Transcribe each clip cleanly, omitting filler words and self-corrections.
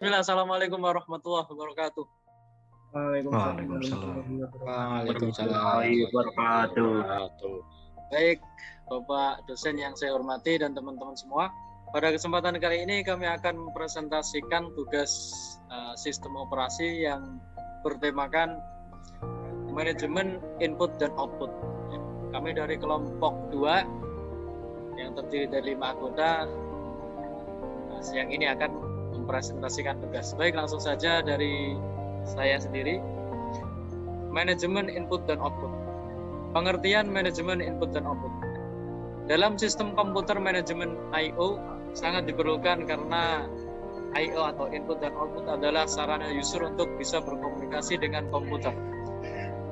Assalamualaikum warahmatullahi wabarakatuh. Waalaikumsalam. Warahmatullahi wabarakatuh. Baik, Bapak dosen yang saya hormati dan teman-teman semua. Pada kesempatan kali ini kami akan mempresentasikan tugas sistem operasi yang bertemakan manajemen input dan output. Kami dari kelompok 2 yang terdiri dari 5 anggota. Siang ini akan mempresentasikan tugas. Baik, langsung saja dari saya sendiri. Manajemen input dan output. Pengertian manajemen input dan output. Dalam sistem komputer, manajemen I/O sangat diperlukan karena I/O atau input dan output adalah sarana user untuk bisa berkomunikasi dengan komputer.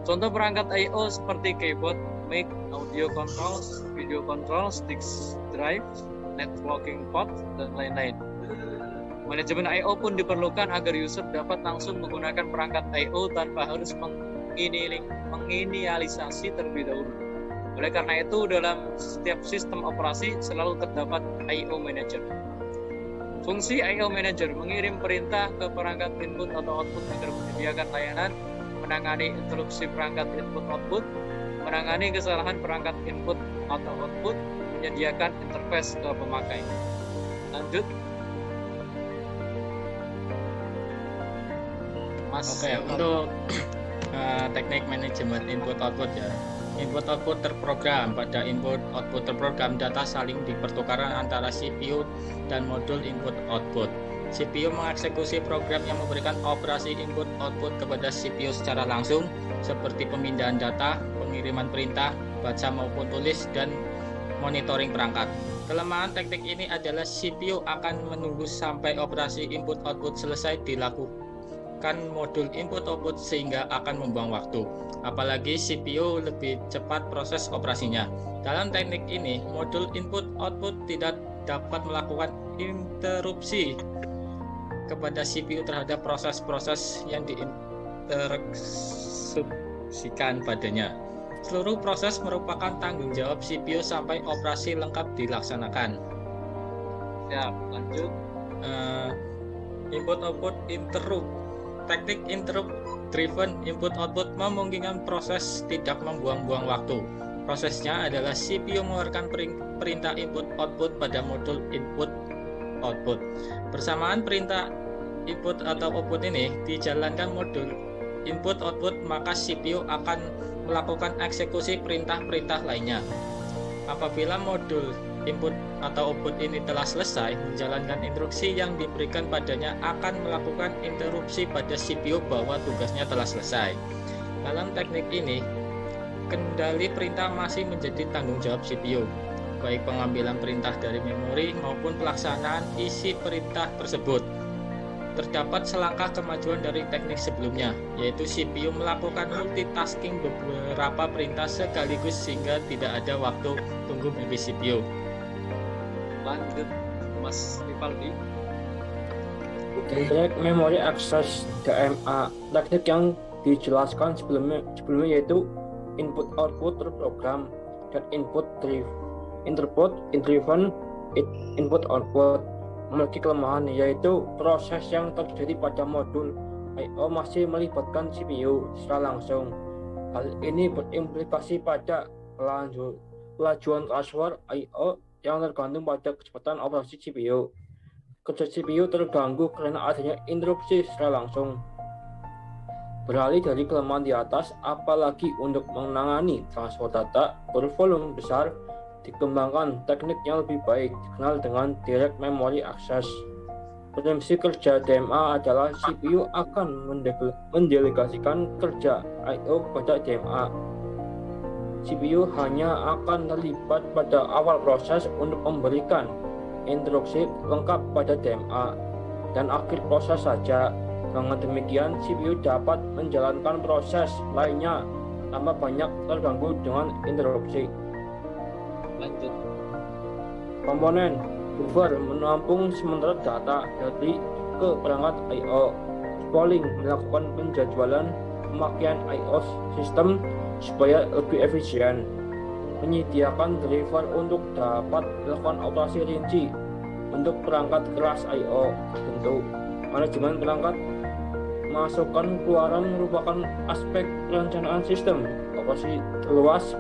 Contoh perangkat I/O seperti keyboard, mic, audio controls, video controls, disk drive, networking port, dan lain-lain. Manajemen I/O pun diperlukan agar user dapat langsung menggunakan perangkat I/O tanpa harus menginisialisasi terlebih dahulu. Oleh karena itu, dalam setiap sistem operasi selalu terdapat I/O manager. Fungsi I/O manager mengirim perintah ke perangkat input atau output agar menyediakan layanan, menangani interupsi perangkat input output, menangani kesalahan perangkat input atau output, menyediakan interface ke pemakai. Lanjut. Mas. Oke, untuk teknik manajemen input output ya. Input output terprogram. Pada input output terprogram, data saling dipertukarkan antara CPU dan modul input output. CPU mengeksekusi program yang memberikan operasi input output kepada CPU secara langsung, seperti pemindahan data, pengiriman perintah, baca maupun tulis, dan monitoring perangkat. Kelemahan teknik ini adalah CPU akan menunggu sampai operasi input output selesai dilakukan modul input output sehingga akan membuang waktu, apalagi CPU lebih cepat proses operasinya. Dalam teknik ini, modul input output tidak dapat melakukan interupsi kepada CPU terhadap proses-proses yang diinstruksikan padanya. Seluruh proses merupakan tanggung jawab CPU sampai operasi lengkap dilaksanakan. Ya, lanjut. Input output interrupt. Teknik interrupt driven input output memungkinkan proses tidak membuang-buang waktu. Prosesnya adalah CPU mengeluarkan perintah input output pada modul input output. Bersamaan perintah input atau output ini dijalankan modul input output, maka CPU akan melakukan eksekusi perintah-perintah lainnya. Apabila modul input atau output ini telah selesai menjalankan instruksi yang diberikan padanya, akan melakukan interupsi pada CPU bahwa tugasnya telah selesai. Dalam teknik ini, kendali perintah masih menjadi tanggung jawab CPU, baik pengambilan perintah dari memori maupun pelaksanaan isi perintah tersebut. Terdapat selangkah kemajuan dari teknik sebelumnya, yaitu CPU melakukan multitasking beberapa perintah sekaligus sehingga tidak ada waktu tunggu bagi CPU. Lanjut, Mas Rivaldi. Teknik memory access DMA. Teknik yang dijelaskan sebelumnya yaitu input output terprogram dan input driven input output. Memiliki kelemahan, yaitu proses yang terjadi pada modul I/O masih melibatkan CPU secara langsung. Hal ini berimplikasi pada kelajuan transfer I/O yang tergantung pada kecepatan operasi CPU. Kerja CPU terganggu karena adanya interupsi secara langsung. Beralih dari kelemahan di atas, apalagi untuk menangani transfer data bervolume besar, dikembangkan teknik yang lebih baik dikenal dengan direct memory access. Prinsip kerja DMA adalah CPU akan mendelegasikan kerja I/O kepada DMA. CPU hanya akan terlibat pada awal proses untuk memberikan instruksi lengkap pada DMA dan akhir proses saja. Dengan demikian, CPU dapat menjalankan proses lainnya tanpa banyak terganggu dengan interupsi. Lanjut. Komponen buffer menampung sementara data dari ke perangkat I/O. Spooling melakukan penjadwalan pemakaian I/O sistem supaya lebih efisien. Menyediakan driver untuk dapat melakukan operasi rinci untuk perangkat kelas I/O tertentu. Manajemen perangkat masukan keluaran merupakan aspek perencanaan sistem operasi luas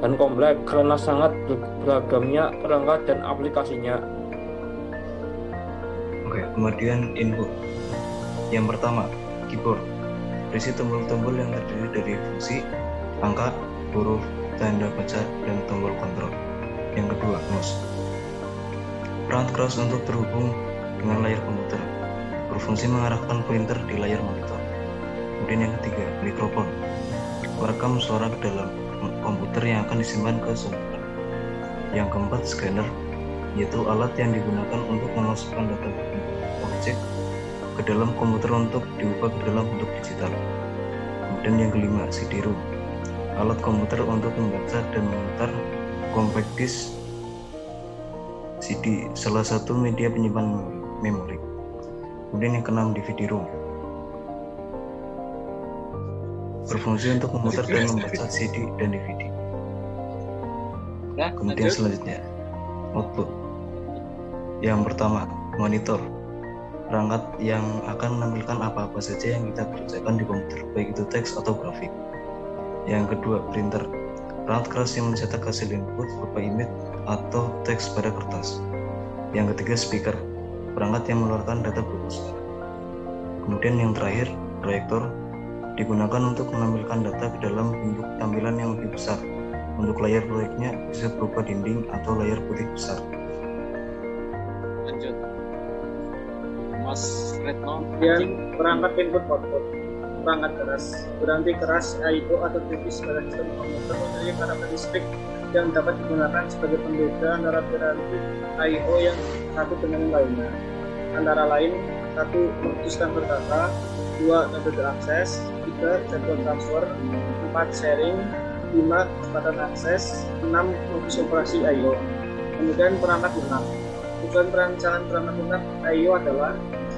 dan kompleks karena sangat beragamnya perangkat dan aplikasinya. Oke, kemudian input. Yang pertama, keyboard. Berisi tombol-tombol yang terdiri dari fungsi, angka, huruf, tanda baca, dan tombol kontrol. Yang kedua, mouse. Perangkat keras untuk terhubung dengan layar komputer, berfungsi mengarahkan pointer di layar monitor. Kemudian yang ketiga, mikrofon. Merekam suara ke dalam komputer yang akan disimpan ke sumber. Yang keempat, scanner, yaitu alat yang digunakan untuk memasukkan data objek ke dalam komputer untuk diubah ke dalam bentuk digital. Kemudian yang kelima, CD-ROM, alat komputer untuk membaca dan memutar compact disk CD, salah satu media penyimpan memori. Kemudian yang keenam, DVD-ROM, berfungsi untuk memutar dan membaca CD dan DVD. Kemudian selanjutnya, output. Yang pertama, monitor, perangkat yang akan menampilkan apa-apa saja yang kita kerjakan di komputer, baik itu teks atau grafik. Yang kedua, printer, perangkat keras yang mencetak hasil input berupa image atau teks pada kertas. Yang ketiga, speaker, perangkat yang mengeluarkan data berupa suara. Kemudian yang terakhir, proyektor, digunakan untuk menampilkan data ke dalam bentuk tampilan yang lebih besar. Untuk layar proyeknya bisa berupa dinding atau layar putih besar. Lanjut, Mas Retno. Kemudian perangkat input output. Perangkat keras berarti keras I/O atau tipis pada sistem komputer memiliki karakteristik yang dapat digunakan sebagai pembeda antara piranti I/O yang satu dengan yang lainnya. Antara lain, 1. Sistem berdata, 2. Metode akses, 3. Jadwal transfer, 4. Sharing, 5. Kecepatan akses, 6. Modus operasi I/O. Kemudian perangkat lunak. Tujuan perancangan perangkat lunak I/O adalah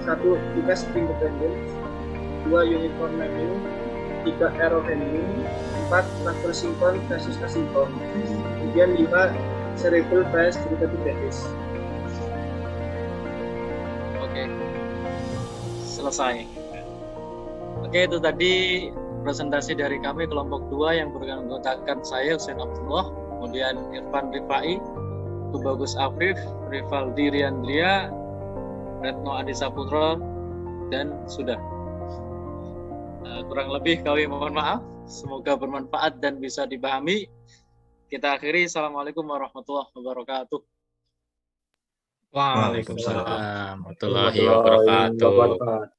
1. Task independence, 2. Uniform mapping, 3. Error handling, 4. Transfer sinkron versus asinkron, kemudian 5. Cerebral bias derivative basis. Oke, selesai. Oke, itu tadi presentasi dari kami kelompok 2 yang beranggotakan saya Hussein Abdullah, kemudian Irfan Rifai, Tubagus Afif, Rivaldi Riandria, Retno Adi Saputra, dan sudah. Kurang lebih kami mohon maaf. Semoga bermanfaat dan bisa dipahami. Kita akhiri. Assalamualaikum warahmatullahi wabarakatuh. Waalaikumsalam warahmatullahi wabarakatuh.